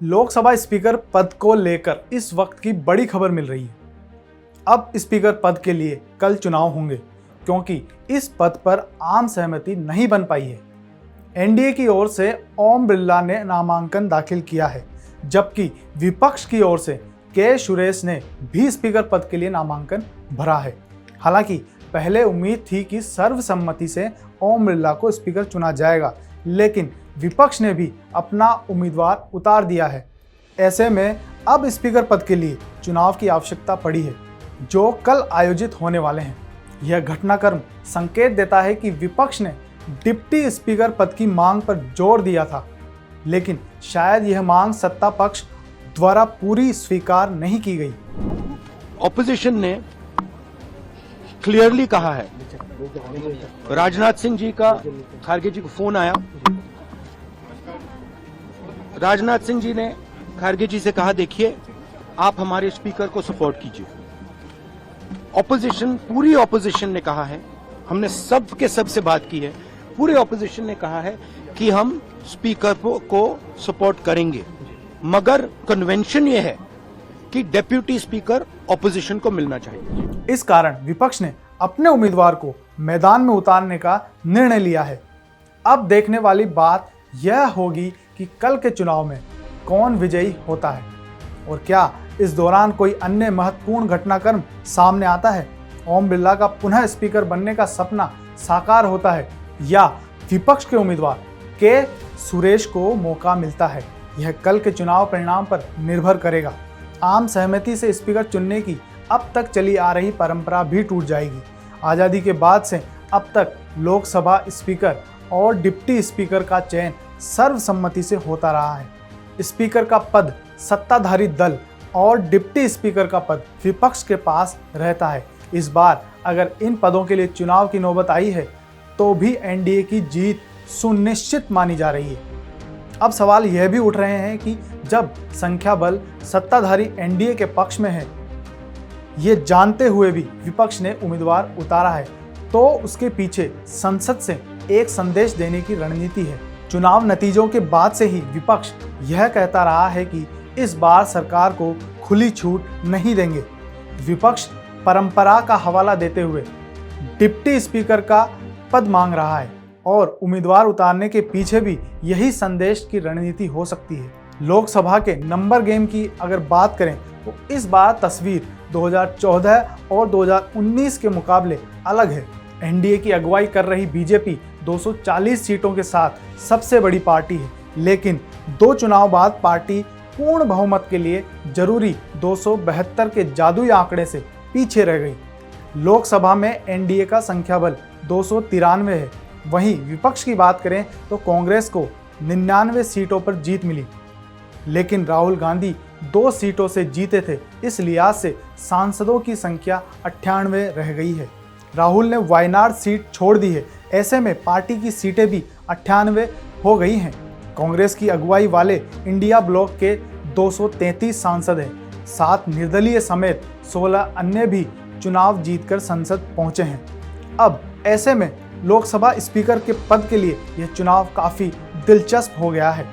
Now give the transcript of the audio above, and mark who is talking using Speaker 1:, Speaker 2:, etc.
Speaker 1: Lok Sabha speaker पद को लेकर इस वक्त की बड़ी खबर मिल रही है। अब स्पीकर पद के लिए कल चुनाव होंगे क्योंकि इस पद पर आम सहमति नहीं बन पाई है। एनडीए की ओर से ओम बिरला ने नामांकन दाखिल किया है, जबकि विपक्ष की ओर से के सुरेश ने भी स्पीकर पद के लिए नामांकन भरा है। हालांकि पहले उम्मीद थी कि सर्वसम्मति से ओम बिरला को स्पीकर चुना जाएगा, लेकिन विपक्ष ने भी अपना उम्मीदवार उतार दिया है। ऐसे में अब स्पीकर पद के लिए चुनाव की आवश्यकता पड़ी है, जो कल आयोजित होने वाले हैं। यह घटनाक्रम संकेत देता है कि विपक्ष ने डिप्टी स्पीकर पद की मांग पर जोर दिया था, लेकिन शायद यह मांग सत्ता पक्ष द्वारा पूरी स्वीकार नहीं की गई।
Speaker 2: ऑपोजिशन ने क्लियरली कहा है, राजनाथ सिंह जी का खारगे जी को फोन आया, राजनाथ सिंह जी ने खारगे जी से कहा देखिए आप हमारे स्पीकर को सपोर्ट कीजिए। ऑपोजिशन, पूरी ऑपोजिशन ने कहा है, हमने सब के सब से बात की है, पूरे ऑपोजिशन ने कहा है कि हम स्पीकर को सपोर्ट करेंगे, मगर कन्वेंशन ये है कि डेप्यूटी स्पीकर ऑपोजिशन को मिलना चाहिए।
Speaker 1: इस कारण विपक्ष ने अपने उम्मीदवार को मैदान में उतारने का निर्णय लिया है। अब देखने वाली बात यह होगी कि कल के चुनाव में कौन विजयी होता है और क्या इस दौरान कोई अन्य महत्वपूर्ण घटनाक्रम सामने आता है। ओम बिरला का पुनः स्पीकर बनने का सपना साकार होता है या विपक्ष के उम्मीदवार के सुरेश को मौका मिलता है। यह कल के चुनाव परिणाम पर निर्भर करेगा। आम सहमति से स्पीकर चुनने की अब तक चली आ रही परंपरा भी टूट जाएगी। आज़ादी के बाद से अब तक लोकसभा स्पीकर और डिप्टी स्पीकर का चयन सर्वसम्मति से होता रहा है। स्पीकर का पद सत्ताधारी दल और डिप्टी स्पीकर का पद विपक्ष के पास रहता है। इस बार अगर इन पदों के लिए चुनाव की नौबत आई है तो भी एनडीए की जीत सुनिश्चित मानी जा रही है। अब सवाल यह भी उठ रहे हैं कि जब संख्या बल सत्ताधारी एनडीए के पक्ष में है, ये जानते हुए भी विपक्ष ने उम्मीदवार उतारा है, तो उसके पीछे संसद से एक संदेश देने की रणनीति है। चुनाव नतीजों के बाद से ही विपक्ष यह कहता रहा है कि इस बार सरकार को खुली छूट नहीं देंगे। विपक्ष परंपरा का हवाला देते हुए डिप्टी स्पीकर का पद मांग रहा है और उम्मीदवार उतारने के पीछे भी यही संदेश की रणनीति हो सकती है। लोकसभा के नंबर गेम की अगर बात करें तो इस बार तस्वीर 2014 और 2019 के मुकाबले अलग है। एनडीए की अगुवाई कर रही बीजेपी 240 सीटों के साथ सबसे बड़ी पार्टी है, लेकिन 2 चुनाव बाद पार्टी पूर्ण बहुमत के लिए जरूरी 272 के जादुई आंकड़े से पीछे रह गई। लोकसभा में एनडीए का संख्या बल 293 है। वहीं विपक्ष की बात करें तो कांग्रेस को 99 सीटों पर जीत मिली, लेकिन राहुल गांधी 2 सीटों से जीते थे। इस लिहाज से सांसदों की संख्या 98 रह गई है। राहुल ने वायनाड सीट छोड़ दी है, ऐसे में पार्टी की सीटें भी 98 हो गई हैं। कांग्रेस की अगुवाई वाले इंडिया ब्लॉक के 233 सांसद हैं। 7 निर्दलीय समेत 16 अन्य भी चुनाव जीतकर संसद पहुंचे हैं। अब ऐसे में लोकसभा स्पीकर के पद के लिए यह चुनाव काफी दिलचस्प हो गया है।